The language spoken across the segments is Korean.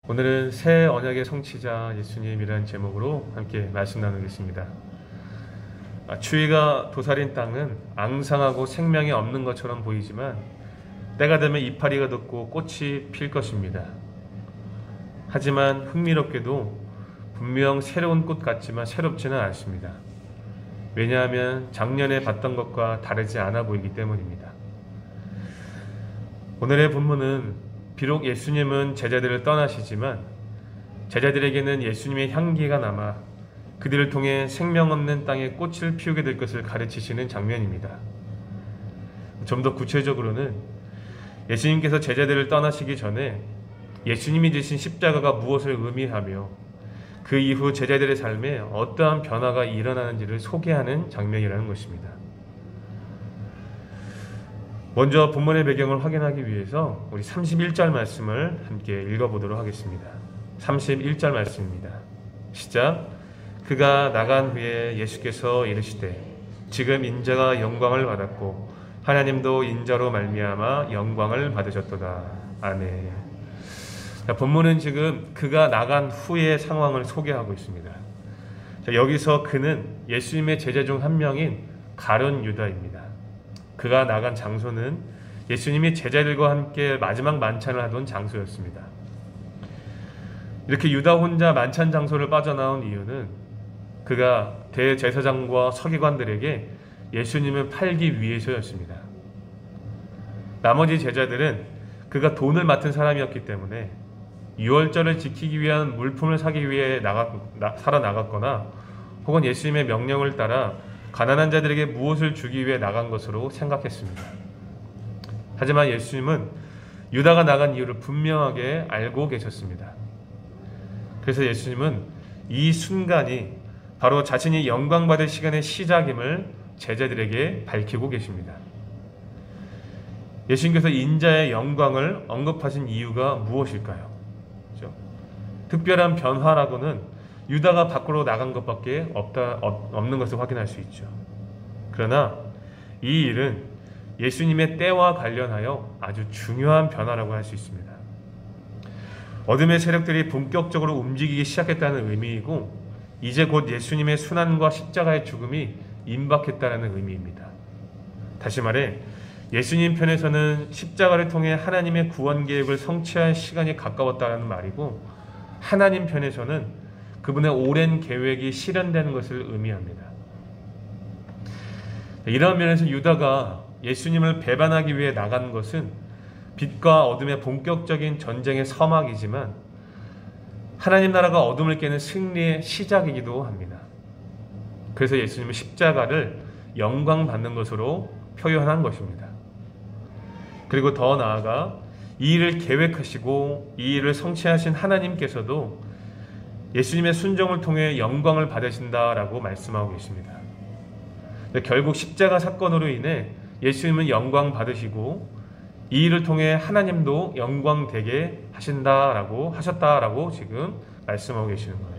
오늘은 새 언약의 성취자 예수님이라는 제목으로 함께 말씀 나누겠습니다. 추위가 도사린 땅은 앙상하고 생명이 없는 것처럼 보이지만 때가 되면 이파리가 돋고 꽃이 필 것입니다. 하지만 흥미롭게도 분명 새로운 꽃 같지만 새롭지는 않습니다. 왜냐하면 작년에 봤던 것과 다르지 않아 보이기 때문입니다. 오늘의 본문은 비록 예수님은 제자들을 떠나시지만 제자들에게는 예수님의 향기가 남아 그들을 통해 생명 없는 땅에 꽃을 피우게 될 것을 가르치시는 장면입니다. 좀 더 구체적으로는 예수님께서 제자들을 떠나시기 전에 예수님이 지신 십자가가 무엇을 의미하며 그 이후 제자들의 삶에 어떠한 변화가 일어나는지를 소개하는 장면이라는 것입니다. 먼저 본문의 배경을 확인하기 위해서 우리 31절 말씀을 함께 읽어보도록 하겠습니다. 31절 말씀입니다. 시작. 그가 나간 후에 예수께서 이르시되 지금 인자가 영광을 받았고 하나님도 인자로 말미암아 영광을 받으셨도다. 아멘. 본문은 지금 그가 나간 후의 상황을 소개하고 있습니다. 여기서 그는 예수님의 제자 중 한 명인 가룟 유다입니다. 그가 나간 장소는 예수님이 제자들과 함께 마지막 만찬을 하던 장소였습니다. 이렇게 유다 혼자 만찬 장소를 빠져나온 이유는 그가 대제사장과 서기관들에게 예수님을 팔기 위해서였습니다. 나머지 제자들은 그가 돈을 맡은 사람이었기 때문에 유월절을 지키기 위한 물품을 사기 위해 살아나갔거나 혹은 예수님의 명령을 따라 가난한 자들에게 무엇을 주기 위해 나간 것으로 생각했습니다. 하지만 예수님은 유다가 나간 이유를 분명하게 알고 계셨습니다. 그래서 예수님은 이 순간이 바로 자신이 영광받을 시간의 시작임을 제자들에게 밝히고 계십니다. 예수님께서 인자의 영광을 언급하신 이유가 무엇일까요? 그렇죠? 특별한 변화라고는 유다가 밖으로 나간 것밖에 없는 것을 확인할 수 있죠. 그러나 이 일은 예수님의 때와 관련하여 아주 중요한 변화라고 할 수 있습니다. 어둠의 세력들이 본격적으로 움직이기 시작했다는 의미이고 이제 곧 예수님의 순환과 십자가의 죽음이 임박했다는 의미입니다. 다시 말해 예수님 편에서는 십자가를 통해 하나님의 구원 계획을 성취할 시간이 가까웠다는 말이고 하나님 편에서는 그분의 오랜 계획이 실현되는 것을 의미합니다. 이런 면에서 유다가 예수님을 배반하기 위해 나간 것은 빛과 어둠의 본격적인 전쟁의 서막이지만 하나님 나라가 어둠을 깨는 승리의 시작이기도 합니다. 그래서 예수님은 십자가를 영광 받는 것으로 표현한 것입니다. 그리고 더 나아가 이 일을 계획하시고 이 일을 성취하신 하나님께서도 예수님의 순종을 통해 영광을 받으신다라고 말씀하고 계십니다. 결국 십자가 사건으로 인해 예수님은 영광 받으시고 이 일을 통해 하나님도 영광되게 하셨다라고 지금 말씀하고 계시는 거예요.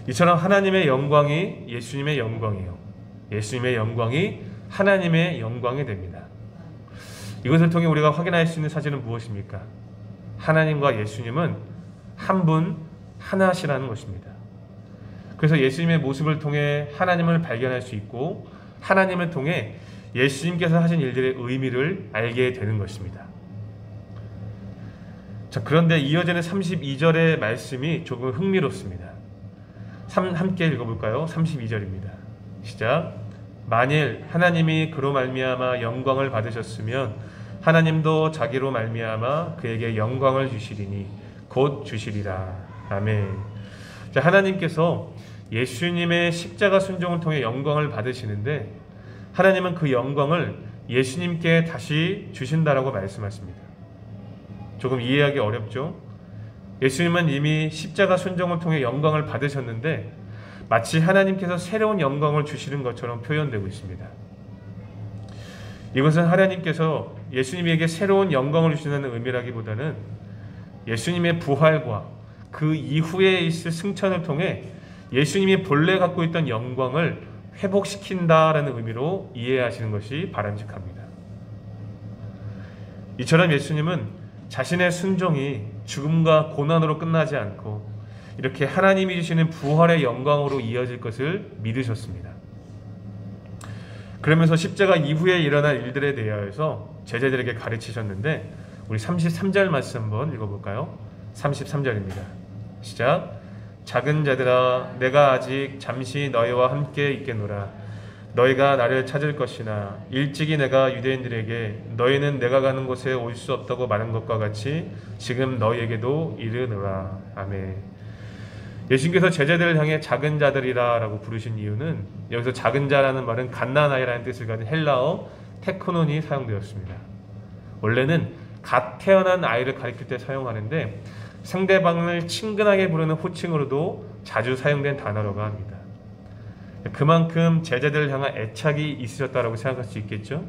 이처럼 하나님의 영광이 예수님의 영광이요. 예수님의 영광이 하나님의 영광이 됩니다. 이것을 통해 우리가 확인할 수 있는 사실은 무엇입니까? 하나님과 예수님은 한 분 하나시라는 것입니다. 그래서 예수님의 모습을 통해 하나님을 발견할 수 있고 하나님을 통해 예수님께서 하신 일들의 의미를 알게 되는 것입니다. 자, 그런데 이어지는 32절의 말씀이 조금 흥미롭습니다. 함께 읽어볼까요? 32절입니다. 시작. 만일 하나님이 그로 말미암아 영광을 받으셨으면 하나님도 자기로 말미암아 그에게 영광을 주시리니 곧 주시리라. 아멘. 자, 하나님께서 예수님의 십자가 순종을 통해 영광을 받으시는데 하나님은 그 영광을 예수님께 다시 주신다라고 말씀하십니다. 조금 이해하기 어렵죠? 예수님은 이미 십자가 순종을 통해 영광을 받으셨는데 마치 하나님께서 새로운 영광을 주시는 것처럼 표현되고 있습니다. 이것은 하나님께서 예수님에게 새로운 영광을 주시는 의미라기보다는 예수님의 부활과 그 이후에 있을 승천을 통해 예수님이 본래 갖고 있던 영광을 회복시킨다라는 의미로 이해하시는 것이 바람직합니다. 이처럼 예수님은 자신의 순종이 죽음과 고난으로 끝나지 않고 이렇게 하나님이 주시는 부활의 영광으로 이어질 것을 믿으셨습니다. 그러면서 십자가 이후에 일어날 일들에 대하여서 제자들에게 가르치셨는데 우리 33절 말씀 한번 읽어볼까요? 33절입니다. 시작. 작은 자들아 내가 아직 잠시 너희와 함께 있겠노라. 너희가 나를 찾을 것이나 일찍이 내가 유대인들에게 너희는 내가 가는 곳에 올 수 없다고 말한 것과 같이 지금 너희에게도 이르노라. 아멘. 예수님께서 제자들을 향해 작은 자들이라 라고 부르신 이유는 여기서 작은 자라는 말은 갓난아이라는 뜻을 가진 헬라어 테크논이 사용되었습니다. 원래는 갓 태어난 아이를 가리킬 때 사용하는데 상대방을 친근하게 부르는 호칭으로도 자주 사용된 단어라고 합니다. 그만큼 제자들을 향한 애착이 있으셨다고 생각할 수 있겠죠?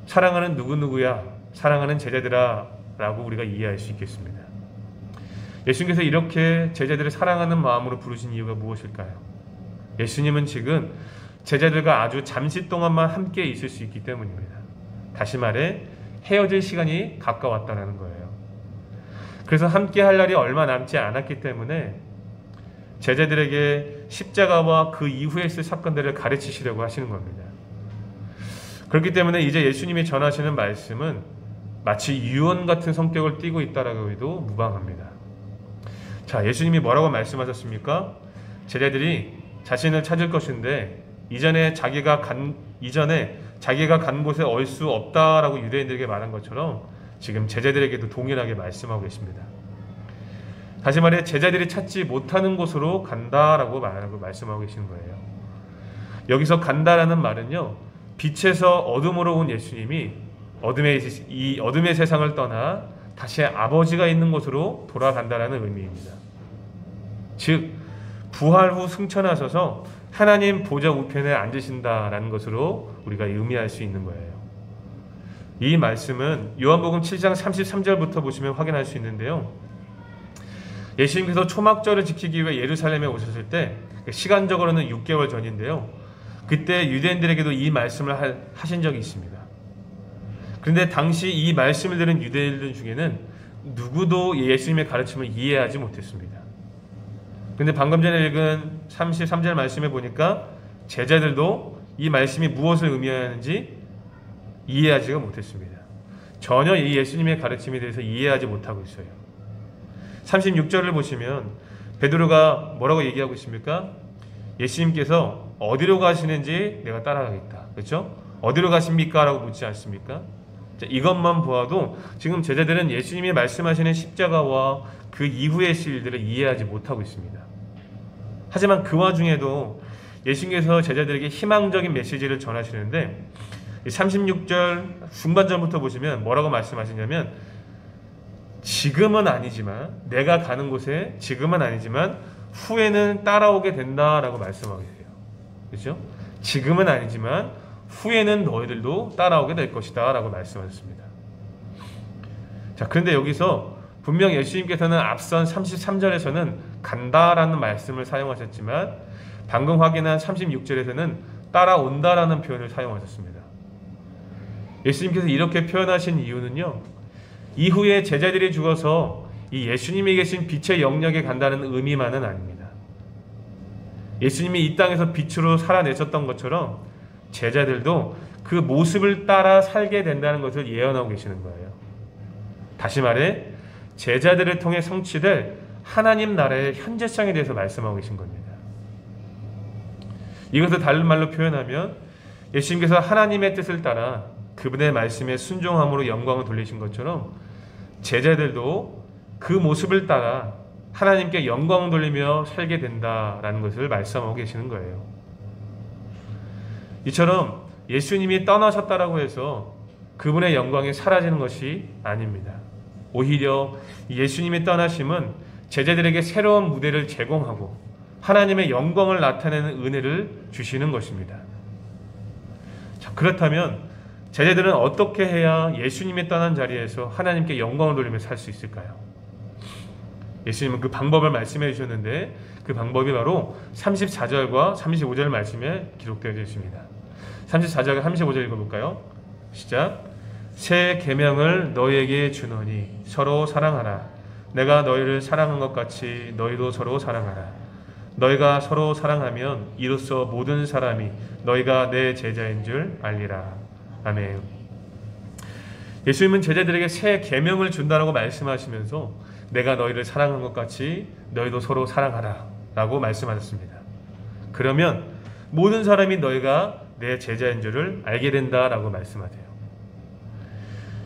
사랑하는 누구누구야, 사랑하는 제자들아 라고 우리가 이해할 수 있겠습니다. 예수님께서 이렇게 제자들을 사랑하는 마음으로 부르신 이유가 무엇일까요? 예수님은 지금 제자들과 아주 잠시 동안만 함께 있을 수 있기 때문입니다. 다시 말해 헤어질 시간이 가까웠다는 거예요. 그래서 함께 할 날이 얼마 남지 않았기 때문에 제자들에게 십자가와 그 이후에 있을 사건들을 가르치시려고 하시는 겁니다. 그렇기 때문에 이제 예수님이 전하시는 말씀은 마치 유언 같은 성격을 띠고 있다라고 해도 무방합니다. 자, 예수님이 뭐라고 말씀하셨습니까? 제자들이 자신을 찾을 것인데 이전에 자기가 간 곳에 올 수 없다라고 유대인들에게 말한 것처럼 지금 제자들에게도 동일하게 말씀하고 계십니다. 다시 말해 제자들이 찾지 못하는 곳으로 간다라고 말씀하고 계시는 거예요. 여기서 간다라는 말은요, 빛에서 어둠으로 온 예수님이 어둠의 세상을 떠나 다시 아버지가 있는 곳으로 돌아간다라는 의미입니다. 즉 부활 후 승천하셔서 하나님 보좌 우편에 앉으신다라는 것으로 우리가 의미할 수 있는 거예요. 이 말씀은 요한복음 7장 33절부터 보시면 확인할 수 있는데요. 예수님께서 초막절을 지키기 위해 예루살렘에 오셨을 때 시간적으로는 6개월 전인데요. 그때 유대인들에게도 이 말씀을 하신 적이 있습니다. 그런데 당시 이 말씀을 들은 유대인들 중에는 누구도 예수님의 가르침을 이해하지 못했습니다. 그런데 방금 전에 읽은 33절 말씀에 보니까 제자들도 이 말씀이 무엇을 의미하는지 이해하지가 못했습니다. 전혀 이 예수님의 가르침에 대해서 이해하지 못하고 있어요. 36절을 보시면 베드로가 뭐라고 얘기하고 있습니까? 예수님께서 어디로 가시는지 내가 따라가겠다. 그렇죠? 어디로 가십니까? 라고 묻지 않습니까? 자, 이것만 보아도 지금 제자들은 예수님이 말씀하시는 십자가와 그 이후의 일들을 이해하지 못하고 있습니다. 하지만 그 와중에도 예수님께서 제자들에게 희망적인 메시지를 전하시는데 36절 중반절부터 보시면 뭐라고 말씀하시냐면 지금은 아니지만 내가 가는 곳에 지금은 아니지만 후에는 따라오게 된다라고 말씀하고 계세요. 그렇죠? 지금은 아니지만 후에는 너희들도 따라오게 될 것이다 라고 말씀하셨습니다. 자, 그런데 여기서 분명 예수님께서는 앞선 33절에서는 간다라는 말씀을 사용하셨지만 방금 확인한 36절에서는 따라온다라는 표현을 사용하셨습니다. 예수님께서 이렇게 표현하신 이유는요, 이후에 제자들이 죽어서 이 예수님이 계신 빛의 영역에 간다는 의미만은 아닙니다. 예수님이 이 땅에서 빛으로 살아내셨던 것처럼 제자들도 그 모습을 따라 살게 된다는 것을 예언하고 계시는 거예요. 다시 말해 제자들을 통해 성취될 하나님 나라의 현재성에 대해서 말씀하고 계신 겁니다. 이것을 다른 말로 표현하면 예수님께서 하나님의 뜻을 따라 그분의 말씀에 순종함으로 영광을 돌리신 것처럼 제자들도 그 모습을 따라 하나님께 영광을 돌리며 살게 된다라는 것을 말씀하고 계시는 거예요. 이처럼 예수님이 떠나셨다라고 해서 그분의 영광이 사라지는 것이 아닙니다. 오히려 예수님의 떠나심은 제자들에게 새로운 무대를 제공하고 하나님의 영광을 나타내는 은혜를 주시는 것입니다. 자, 그렇다면 제자들은 어떻게 해야 예수님이 떠난 자리에서 하나님께 영광을 돌리며 살 수 있을까요? 예수님은 그 방법을 말씀해 주셨는데 그 방법이 바로 34절과 35절 말씀에 기록되어 있습니다. 34절과 35절 읽어볼까요? 시작. 새 계명을 너희에게 주노니 서로 사랑하라. 내가 너희를 사랑한 것 같이 너희도 서로 사랑하라. 너희가 서로 사랑하면 이로써 모든 사람이 너희가 내 제자인 줄 알리라. 아멘. 예수님은 제자들에게 새 계명을 준다라고 말씀하시면서 내가 너희를 사랑한 것 같이 너희도 서로 사랑하라 라고 말씀하셨습니다. 그러면 모든 사람이 너희가 내 제자인 줄을 알게 된다라고 말씀하세요.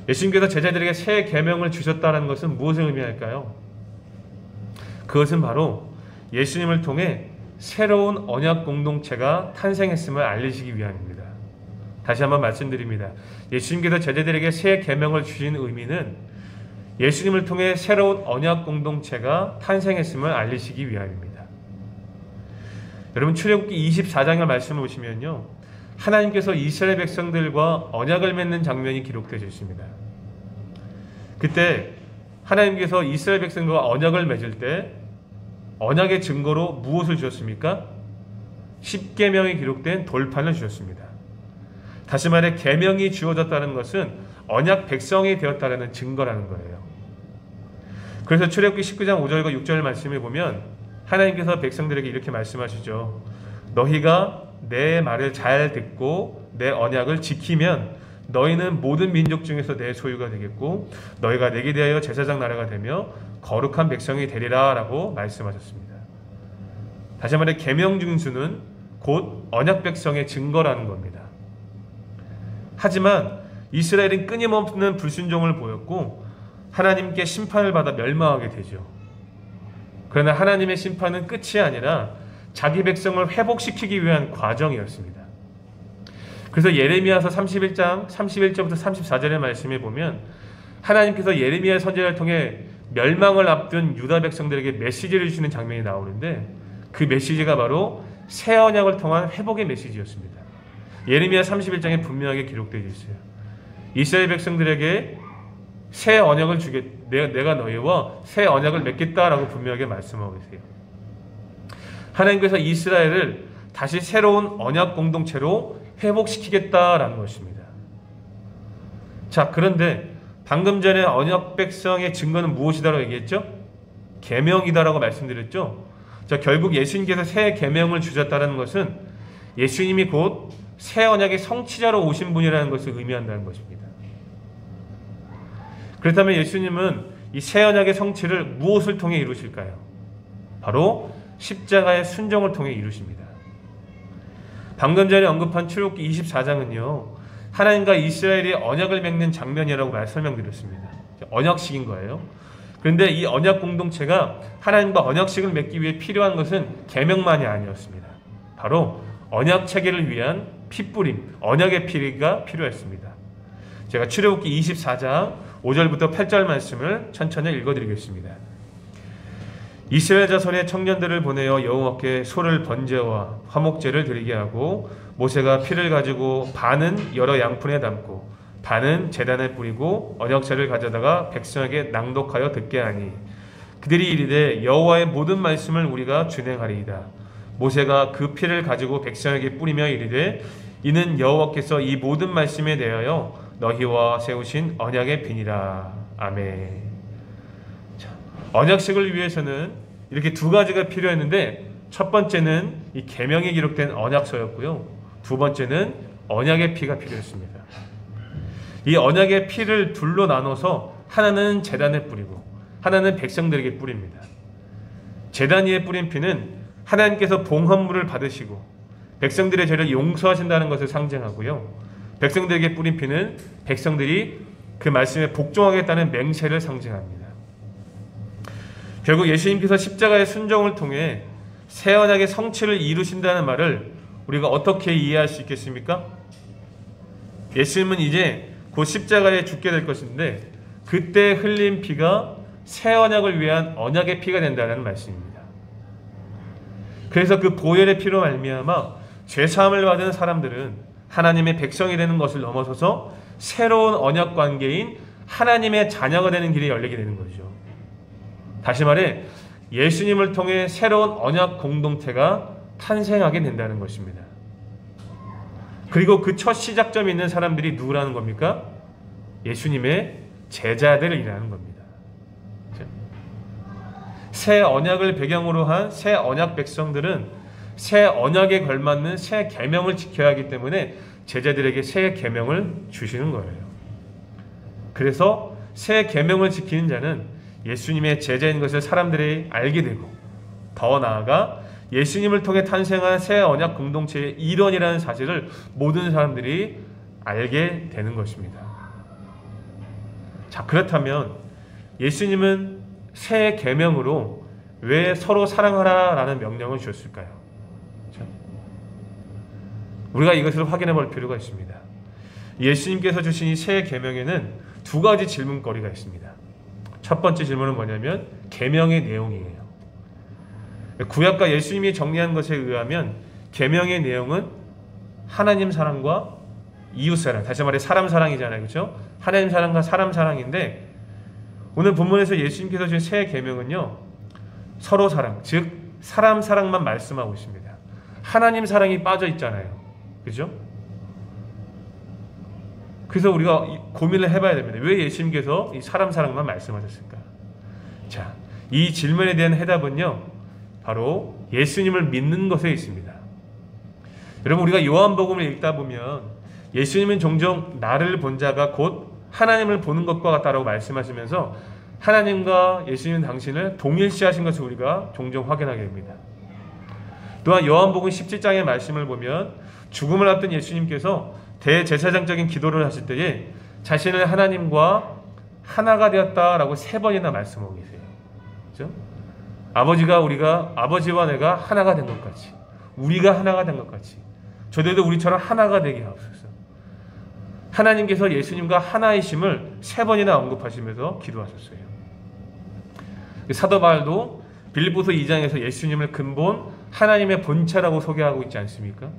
예수님께서 제자들에게 새 계명을 주셨다는 것은 무엇을 의미할까요? 그것은 바로 예수님을 통해 새로운 언약 공동체가 탄생했음을 알리시기 위함입니다. 다시 한번 말씀드립니다. 예수님께서 제자들에게 새 계명을 주신 의미는 예수님을 통해 새로운 언약 공동체가 탄생했음을 알리시기 위함입니다. 여러분, 출애굽기 24장의 말씀을 보시면요, 하나님께서 이스라엘 백성들과 언약을 맺는 장면이 기록되어 있습니다. 그때 하나님께서 이스라엘 백성들과 언약을 맺을 때 언약의 증거로 무엇을 주셨습니까? 십계명이 기록된 돌판을 주셨습니다. 다시 말해 계명이 주어졌다는 것은 언약 백성이 되었다는 증거라는 거예요. 그래서 출애굽기 19장 5절과 6절 말씀을 보면 하나님께서 백성들에게 이렇게 말씀하시죠. 너희가 내 말을 잘 듣고 내 언약을 지키면 너희는 모든 민족 중에서 내 소유가 되겠고 너희가 내게 대하여 제사장 나라가 되며 거룩한 백성이 되리라 라고 말씀하셨습니다. 다시 말해 계명 준수는 곧 언약 백성의 증거라는 겁니다. 하지만 이스라엘은 끊임없는 불순종을 보였고 하나님께 심판을 받아 멸망하게 되죠. 그러나 하나님의 심판은 끝이 아니라 자기 백성을 회복시키기 위한 과정이었습니다. 그래서 예레미야서 31장 31절부터 34절의 말씀에 보면 하나님께서 예레미야 선지자를 통해 멸망을 앞둔 유다 백성들에게 메시지를 주시는 장면이 나오는데 그 메시지가 바로 새 언약을 통한 회복의 메시지였습니다. 예레미야 31장에 분명하게 기록되어 있어요. 이스라엘 백성들에게 새 언약을 내가 너희와 새 언약을 맺겠다라고 분명하게 말씀하고 계세요. 하나님께서 이스라엘을 다시 새로운 언약 공동체로 회복시키겠다라는 것입니다. 자, 그런데 방금 전에 언약 백성의 증거는 무엇이다라고 얘기했죠? 계명이다라고 말씀드렸죠? 자, 결국 예수님께서 새 계명을 주셨다는 것은 예수님이 곧 새 언약의 성취자로 오신 분이라는 것을 의미한다는 것입니다. 그렇다면 예수님은 이 새 언약의 성취를 무엇을 통해 이루실까요? 바로 십자가의 순종을 통해 이루십니다. 방금 전에 언급한 출애굽기 24장은요. 하나님과 이스라엘이 언약을 맺는 장면이라고 설명드렸습니다. 언약식인 거예요. 그런데 이 언약 공동체가 하나님과 언약식을 맺기 위해 필요한 것은 계명만이 아니었습니다. 바로 언약 체계를 위한 피뿌림, 언약의 피가 필요했습니다. 제가 출애굽기 24장 5절부터 8절 말씀을 천천히 읽어드리겠습니다. 이스라엘 자손의 청년들을 보내어 여호와께 소를 번제와 화목제를 드리게 하고 모세가 피를 가지고 반은 여러 양푼에 담고 반은 제단에 뿌리고 언약제를 가져다가 백성에게 낭독하여 듣게 하니 그들이 이르되 여호와의 모든 말씀을 우리가 준행하리이다. 모세가 그 피를 가지고 백성에게 뿌리며 이르되 이는 여호와께서 이 모든 말씀에 대하여 너희와 세우신 언약의 비니라. 아멘. 자, 언약식을 위해서는 이렇게 두 가지가 필요했는데 첫 번째는 이 계명이 기록된 언약서였고요. 두 번째는 언약의 피가 필요했습니다. 이 언약의 피를 둘로 나눠서 하나는 제단에 뿌리고 하나는 백성들에게 뿌립니다. 제단 위에 뿌린 피는 하나님께서 봉헌물을 받으시고 백성들의 죄를 용서하신다는 것을 상징하고요. 백성들에게 뿌린 피는 백성들이 그 말씀에 복종하겠다는 맹세를 상징합니다. 결국 예수님께서 십자가의 순종을 통해 새 언약의 성취를 이루신다는 말을 우리가 어떻게 이해할 수 있겠습니까? 예수님은 이제 곧 십자가에 죽게 될 것인데 그때 흘린 피가 새 언약을 위한 언약의 피가 된다는 말씀입니다. 그래서 그 보혈의 피로 말미암아 죄사함을 받은 사람들은 하나님의 백성이 되는 것을 넘어서서 새로운 언약 관계인 하나님의 자녀가 되는 길이 열리게 되는 거죠. 다시 말해 예수님을 통해 새로운 언약 공동체가 탄생하게 된다는 것입니다. 그리고 그 첫 시작점이 있는 사람들이 누구라는 겁니까? 예수님의 제자들이라는 겁니다. 새 언약을 배경으로 한 새 언약 백성들은 새 언약에 걸맞는 새 계명을 지켜야 하기 때문에 제자들에게 새 계명을 주시는 거예요. 그래서 새 계명을 지키는 자는 예수님의 제자인 것을 사람들이 알게 되고, 더 나아가 예수님을 통해 탄생한 새 언약 공동체의 일원이라는 사실을 모든 사람들이 알게 되는 것입니다. 자, 그렇다면 예수님은 새 계명으로 왜 서로 사랑하라라는 명령을 주셨을까요? 우리가 이것을 확인해 볼 필요가 있습니다. 예수님께서 주신 이 새 계명에는 두 가지 질문거리가 있습니다. 첫 번째 질문은 뭐냐면 계명의 내용이에요. 구약과 예수님이 정리한 것에 의하면 계명의 내용은 하나님 사랑과 이웃 사랑, 다시 말해 사람 사랑이잖아요, 그렇죠? 하나님 사랑과 사람 사랑인데, 오늘 본문에서 예수님께서 주신 새 계명은요, 서로 사랑, 즉 사람 사랑만 말씀하고 있습니다. 하나님 사랑이 빠져 있잖아요, 그죠? 그래서 우리가 고민을 해봐야 됩니다. 왜 예수님께서 이 사람 사랑만 말씀하셨을까? 자, 이 질문에 대한 해답은요, 바로 예수님을 믿는 것에 있습니다. 여러분, 우리가 요한복음을 읽다 보면 예수님은 종종 나를 본 자가 곧 하나님을 보는 것과 같다라고 말씀하시면서 하나님과 예수님 당신을 동일시하신 것을 우리가 종종 확인하게 됩니다. 또한 요한복음 17장의 말씀을 보면 죽음을 앞둔 예수님께서 대제사장적인 기도를 하실 때에 자신을 하나님과 하나가 되었다라고 3번이나 말씀하고 계세요. 그렇죠? 아버지와 내가 하나가 된 것 같이, 우리가 하나가 된 것 같이 저들도 우리처럼 하나가 되게 하옵소서. 하나님께서 예수님과 하나이심을 3번이나 언급하시면서 기도하셨어요. 사도 바울도 빌립보서 2장에서 예수님을 근본 하나님의 본체라고 소개하고 있지 않습니까?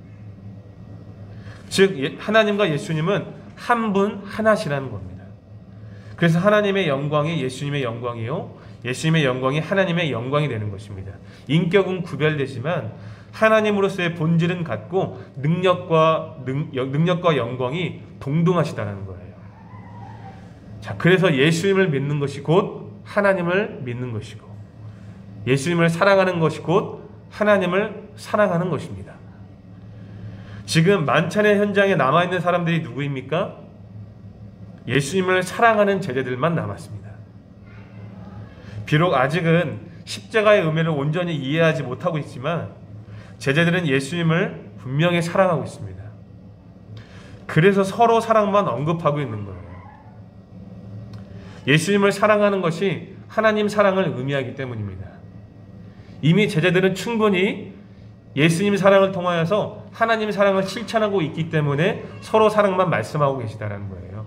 즉 하나님과 예수님은 한 분 하나시라는 겁니다. 그래서 하나님의 영광이 예수님의 영광이요, 예수님의 영광이 하나님의 영광이 되는 것입니다. 인격은 구별되지만 하나님으로서의 본질은 같고 능력과 영광이 동등하시다는 거예요. 자, 그래서 예수님을 믿는 것이 곧 하나님을 믿는 것이고, 예수님을 사랑하는 것이 곧 하나님을 사랑하는 것입니다. 지금 만찬의 현장에 남아있는 사람들이 누구입니까? 예수님을 사랑하는 제자들만 남았습니다. 비록 아직은 십자가의 의미를 온전히 이해하지 못하고 있지만 제자들은 예수님을 분명히 사랑하고 있습니다. 그래서 서로 사랑만 언급하고 있는 거예요. 예수님을 사랑하는 것이 하나님 사랑을 의미하기 때문입니다. 이미 제자들은 충분히 예수님 사랑을 통하여서 하나님 사랑을 실천하고 있기 때문에 서로 사랑만 말씀하고 계시다라는 거예요.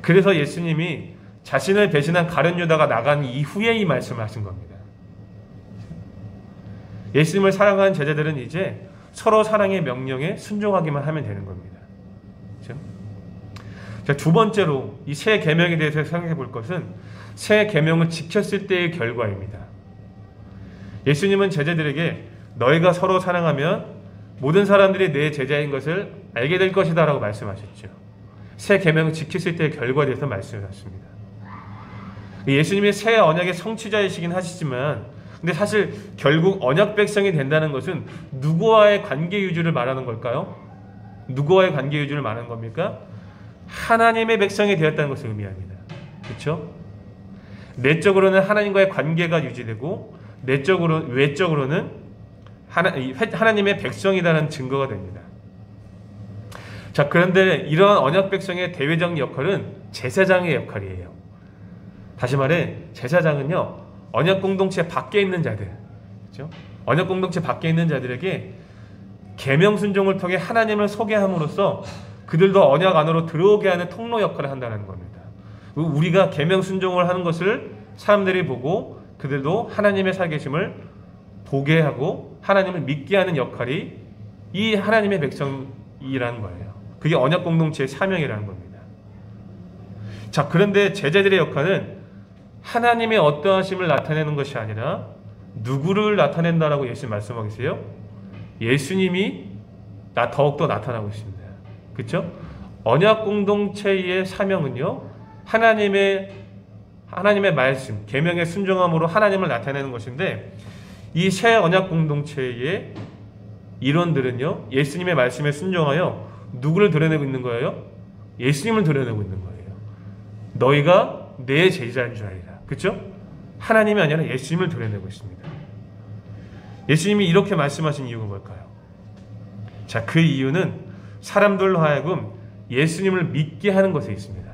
그래서 예수님이 자신을 배신한 가룟 유다가 나간 이후에 이 말씀을 하신 겁니다. 예수님을 사랑하는 제자들은 이제 서로 사랑의 명령에 순종하기만 하면 되는 겁니다. 그렇죠? 자, 두 번째로 이 새 계명에 대해서 생각해 볼 것은 새 계명을 지켰을 때의 결과입니다. 예수님은 제자들에게 너희가 서로 사랑하면 모든 사람들이 내 제자인 것을 알게 될 것이다 라고 말씀하셨죠. 새 계명을 지켰을 때의 결과에 대해서 말씀하셨습니다. 예수님이 새 언약의 성취자이시긴 하시지만, 근데 사실 결국 언약 백성이 된다는 것은 누구와의 관계 유지를 말하는 걸까요? 누구와의 관계 유지를 말하는 겁니까? 하나님의 백성이 되었다는 것을 의미합니다. 그렇죠? 내적으로는 하나님과의 관계가 유지되고 외적으로는 하나님의 백성이라는 증거가 됩니다. 자, 그런데 이러한 언약 백성의 대외적인 역할은 제사장의 역할이에요. 다시 말해 제사장은요, 언약 공동체 밖에 있는 자들, 그렇죠? 언약 공동체 밖에 있는 자들에게 계명 순종을 통해 하나님을 소개함으로써 그들도 언약 안으로 들어오게 하는 통로 역할을 한다는 겁니다. 우리가 계명 순종을 하는 것을 사람들이 보고 그들도 하나님의 살계심을 보게 하고 하나님을 믿게 하는 역할이 이 하나님의 백성이라는 거예요. 그게 언약 공동체의 사명이라는 겁니다. 자, 그런데 제자들의 역할은 하나님의 어떠하심을 나타내는 것이 아니라 누구를 나타낸다라고 예수님 말씀하고 계세요? 예수님이 더욱더 나타나고 있습니다. 그렇죠? 언약 공동체의 사명은요, 하나님의 말씀, 계명에 순종함으로 하나님을 나타내는 것인데, 이 새 언약 공동체의 일원들은요, 예수님의 말씀에 순종하여 누구를 드러내고 있는 거예요? 예수님을 드러내고 있는 거예요. 너희가 내 제자인 줄 알리라. 그렇죠? 하나님이 아니라 예수님을 드러내고 있습니다. 예수님이 이렇게 말씀하신 이유가 뭘까요? 자, 그 이유는 사람들로 하여금 예수님을 믿게 하는 것에 있습니다.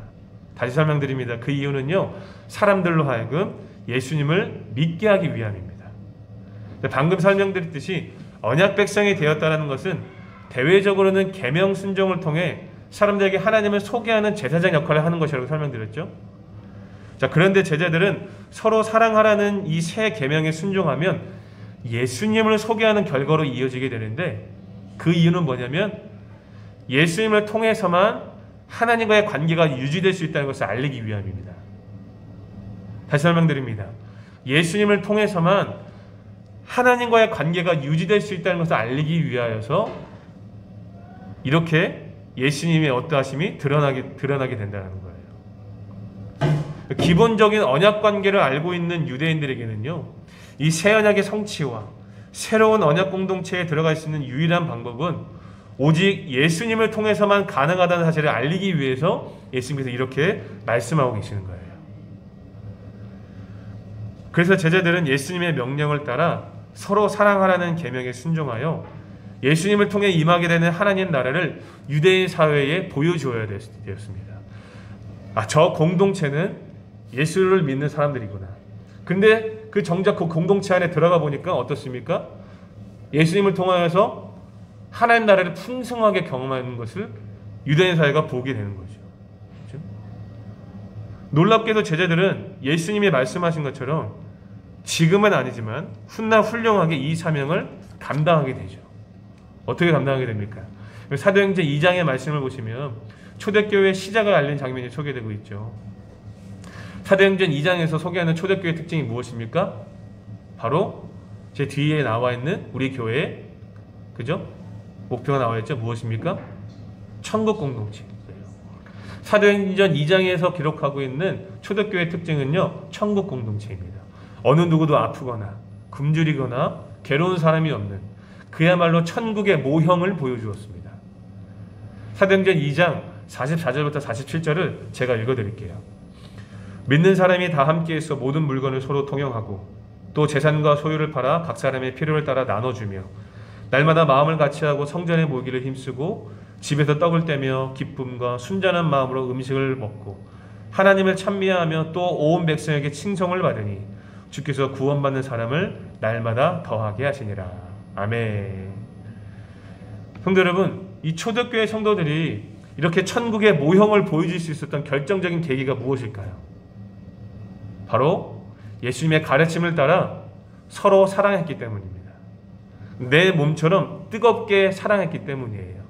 다시 설명드립니다. 그 이유는요, 사람들로 하여금 예수님을 믿게 하기 위함입니다. 방금 설명드렸듯이 언약 백성이 되었다는 것은 대외적으로는 계명 순종을 통해 사람들에게 하나님을 소개하는 제사장 역할을 하는 것이라고 설명드렸죠. 자, 그런데 제자들은 서로 사랑하라는 이 새 계명에 순종하면 예수님을 소개하는 결과로 이어지게 되는데, 그 이유는 뭐냐면 예수님을 통해서만 하나님과의 관계가 유지될 수 있다는 것을 알리기 위함입니다. 다시 설명드립니다. 예수님을 통해서만 하나님과의 관계가 유지될 수 있다는 것을 알리기 위하여서 이렇게 예수님의 어떠하심이 드러나게 된다는 거예요. 기본적인 언약 관계를 알고 있는 유대인들에게는요, 이 새 언약의 성취와 새로운 언약 공동체에 들어갈 수 있는 유일한 방법은 오직 예수님을 통해서만 가능하다는 사실을 알리기 위해서 예수님께서 이렇게 말씀하고 계시는 거예요. 그래서 제자들은 예수님의 명령을 따라 서로 사랑하라는 계명에 순종하여 예수님을 통해 임하게 되는 하나님 나라를 유대인 사회에 보여주어야 되었습니다. 저 공동체는 예수를 믿는 사람들이구나. 근데 정작 그 공동체 안에 들어가 보니까 어떻습니까? 예수님을 통하여서 하나님 나라를 풍성하게 경험하는 것을 유대인 사회가 보게 되는 거죠. 그렇죠? 놀랍게도 제자들은 예수님이 말씀하신 것처럼 지금은 아니지만 훗날 훌륭하게 이 사명을 감당하게 되죠. 어떻게 감당하게 됩니까? 사도행전 2장의 말씀을 보시면 초대교회의 시작을 알린 장면이 소개되고 있죠. 사도행전 2장에서 소개하는 초대교회의 특징이 무엇입니까? 바로 제 뒤에 나와 있는 우리 교회의, 그죠? 목표가 나와 있죠. 무엇입니까? 천국 공동체. 사도행전 2장에서 기록하고 있는 초대교회의 특징은요, 천국 공동체입니다. 어느 누구도 아프거나 굶주리거나 괴로운 사람이 없는 그야말로 천국의 모형을 보여주었습니다. 사도행전 2장 44절부터 47절을 제가 읽어드릴게요. 믿는 사람이 다 함께해서 모든 물건을 서로 통용하고 또 재산과 소유를 팔아 각 사람의 필요를 따라 나눠주며 날마다 마음을 같이하고 성전에 모이기를 힘쓰고 집에서 떡을 떼며 기쁨과 순전한 마음으로 음식을 먹고 하나님을 찬미하며 또 온 백성에게 칭송을 받으니 주께서 구원받는 사람을 날마다 더하게 하시니라. 아멘. 성도 여러분, 이 초대교회 성도들이 이렇게 천국의 모형을 보여줄 수 있었던 결정적인 계기가 무엇일까요? 바로 예수님의 가르침을 따라 서로 사랑했기 때문입니다. 내 몸처럼 뜨겁게 사랑했기 때문이에요.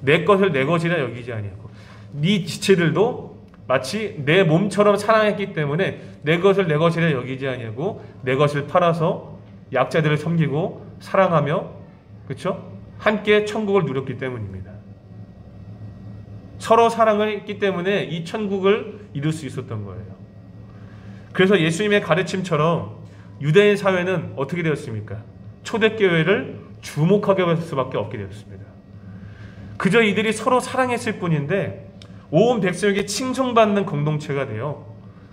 내 것을 내 것이라 여기지 아니하고 네 지체들도 마치 내 몸처럼 사랑했기 때문에 내 것을 내 것이라 여기지 아니하고 내 것을 팔아서 약자들을 섬기고 사랑하며, 그렇죠? 함께 천국을 누렸기 때문입니다. 서로 사랑을 했기 때문에 이 천국을 이룰 수 있었던 거예요. 그래서 예수님의 가르침처럼 유대인 사회는 어떻게 되었습니까? 초대교회를 주목하게 할 수밖에 없게 되었습니다. 그저 이들이 서로 사랑했을 뿐인데 온 백성에게 칭송받는 공동체가 되어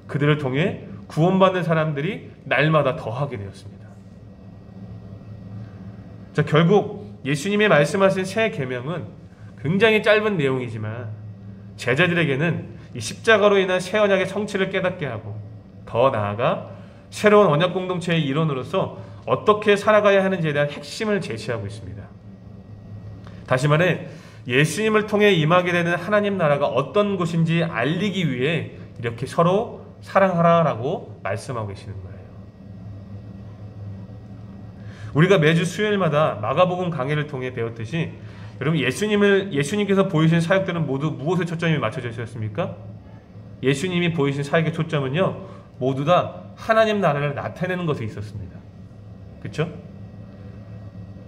그들을 통해 구원받는 사람들이 날마다 더하게 되었습니다. 자, 결국 예수님이 말씀하신 새 계명은 굉장히 짧은 내용이지만 제자들에게는 이 십자가로 인한 새 언약의 성취를 깨닫게 하고 더 나아가 새로운 언약 공동체의 일원으로서 어떻게 살아가야 하는지에 대한 핵심을 제시하고 있습니다. 다시 말해 예수님을 통해 임하게 되는 하나님 나라가 어떤 곳인지 알리기 위해 이렇게 서로 사랑하라라고 말씀하고 계시는 거예요. 우리가 매주 수요일마다 마가복음 강해를 통해 배웠듯이 여러분 예수님께서 보이신 사역들은 모두 무엇에 초점이 맞춰져 있었습니까? 예수님이 보이신 사역의 초점은요, 모두 다 하나님 나라를 나타내는 것에 있었습니다. 그렇죠?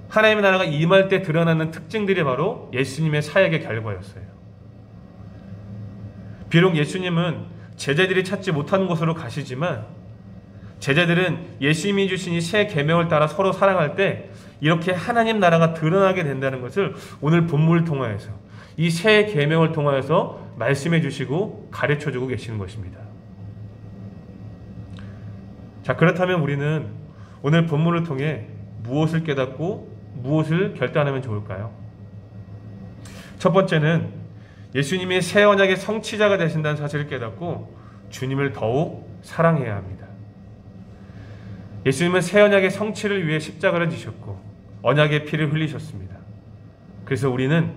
하나님의 나라가 임할 때 드러나는 특징들이 바로 예수님의 사역의 결과였어요. 비록 예수님은 제자들이 찾지 못하는 곳으로 가시지만 제자들은 예수님이 주신 이 새 계명을 따라 서로 사랑할 때 이렇게 하나님 나라가 드러나게 된다는 것을 오늘 본문을 통하여서 이 새 계명을 통하여서 말씀해 주시고 가르쳐 주고 계시는 것입니다. 자, 그렇다면 우리는 오늘 본문을 통해 무엇을 깨닫고 무엇을 결단하면 좋을까요? 첫 번째는 예수님이 새 언약의 성취자가 되신다는 사실을 깨닫고 주님을 더욱 사랑해야 합니다. 예수님은 새 언약의 성취를 위해 십자가를 지셨고 언약의 피를 흘리셨습니다. 그래서 우리는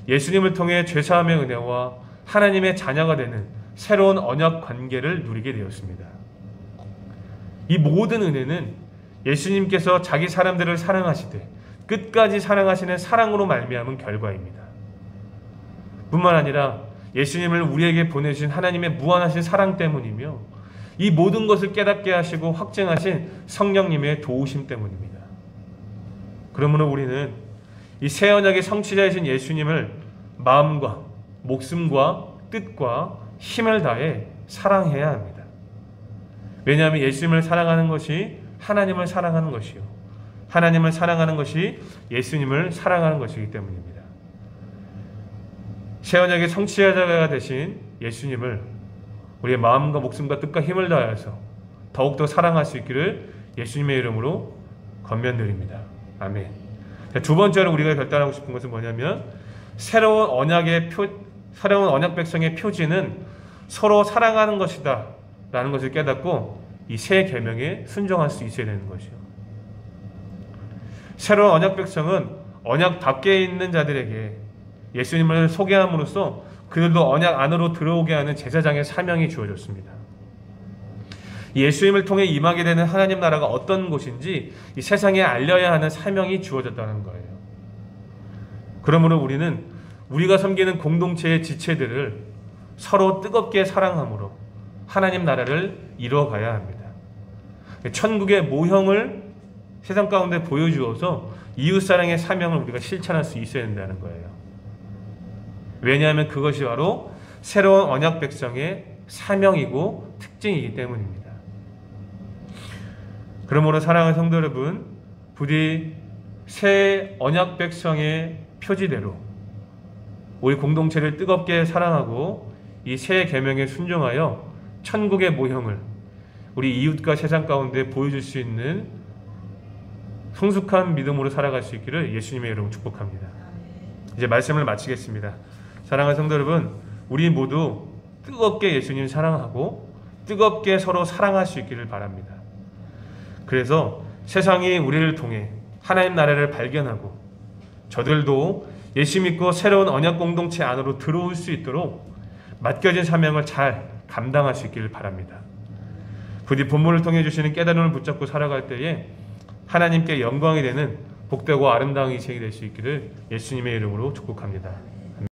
예수님을 통해 죄사함의 은혜와 하나님의 자녀가 되는 새로운 언약 관계를 누리게 되었습니다. 이 모든 은혜는 예수님께서 자기 사람들을 사랑하시되 끝까지 사랑하시는 사랑으로 말미암은 결과입니다. 뿐만 아니라 예수님을 우리에게 보내주신 하나님의 무한하신 사랑 때문이며 이 모든 것을 깨닫게 하시고 확증하신 성령님의 도우심 때문입니다. 그러므로 우리는 이 새 언약의 성취자이신 예수님을 마음과 목숨과 뜻과 힘을 다해 사랑해야 합니다. 왜냐하면 예수님을 사랑하는 것이 하나님을 사랑하는 것이요, 하나님을 사랑하는 것이 예수님을 사랑하는 것이기 때문입니다. 새 언약의 성취자가 되신 예수님을 우리의 마음과 목숨과 뜻과 힘을 다하여서 더욱더 사랑할 수 있기를 예수님의 이름으로 권면드립니다. 아멘. 두 번째로 우리가 결단하고 싶은 것은 뭐냐면 새로운 언약 백성의 표지는 서로 사랑하는 것이다 라는 것을 깨닫고 이 새 계명에 순종할 수 있어야 되는 것이요. 새로운 언약 백성은 언약 밖에 있는 자들에게 예수님을 소개함으로써 그들도 언약 안으로 들어오게 하는 제사장의 사명이 주어졌습니다. 예수님을 통해 임하게 되는 하나님 나라가 어떤 곳인지 이 세상에 알려야 하는 사명이 주어졌다는 거예요. 그러므로 우리는 우리가 섬기는 공동체의 지체들을 서로 뜨겁게 사랑함으로 하나님 나라를 이루어가야 합니다. 천국의 모형을 세상 가운데 보여주어서 이웃사랑의 사명을 우리가 실천할 수 있어야 된다는 거예요. 왜냐하면 그것이 바로 새로운 언약 백성의 사명이고 특징이기 때문입니다. 그러므로 사랑하는 성도 여러분, 부디 새 언약 백성의 표지대로 우리 공동체를 뜨겁게 사랑하고 이 새 계명에 순종하여 천국의 모형을 우리 이웃과 세상 가운데 보여줄 수 있는 성숙한 믿음으로 살아갈 수 있기를 예수님의 이름으로 축복합니다. 이제 말씀을 마치겠습니다. 사랑하는 성도 여러분, 우리 모두 뜨겁게 예수님 사랑하고 뜨겁게 서로 사랑할 수 있기를 바랍니다. 그래서 세상이 우리를 통해 하나님 나라를 발견하고 저들도 예수 믿고 새로운 언약 공동체 안으로 들어올 수 있도록 맡겨진 사명을 잘 감당할 수 있기를 바랍니다. 부디 본문을 통해 주시는 깨달음을 붙잡고 살아갈 때에 하나님께 영광이 되는 복되고 아름다운 인생이 될 수 있기를 예수님의 이름으로 축복합니다.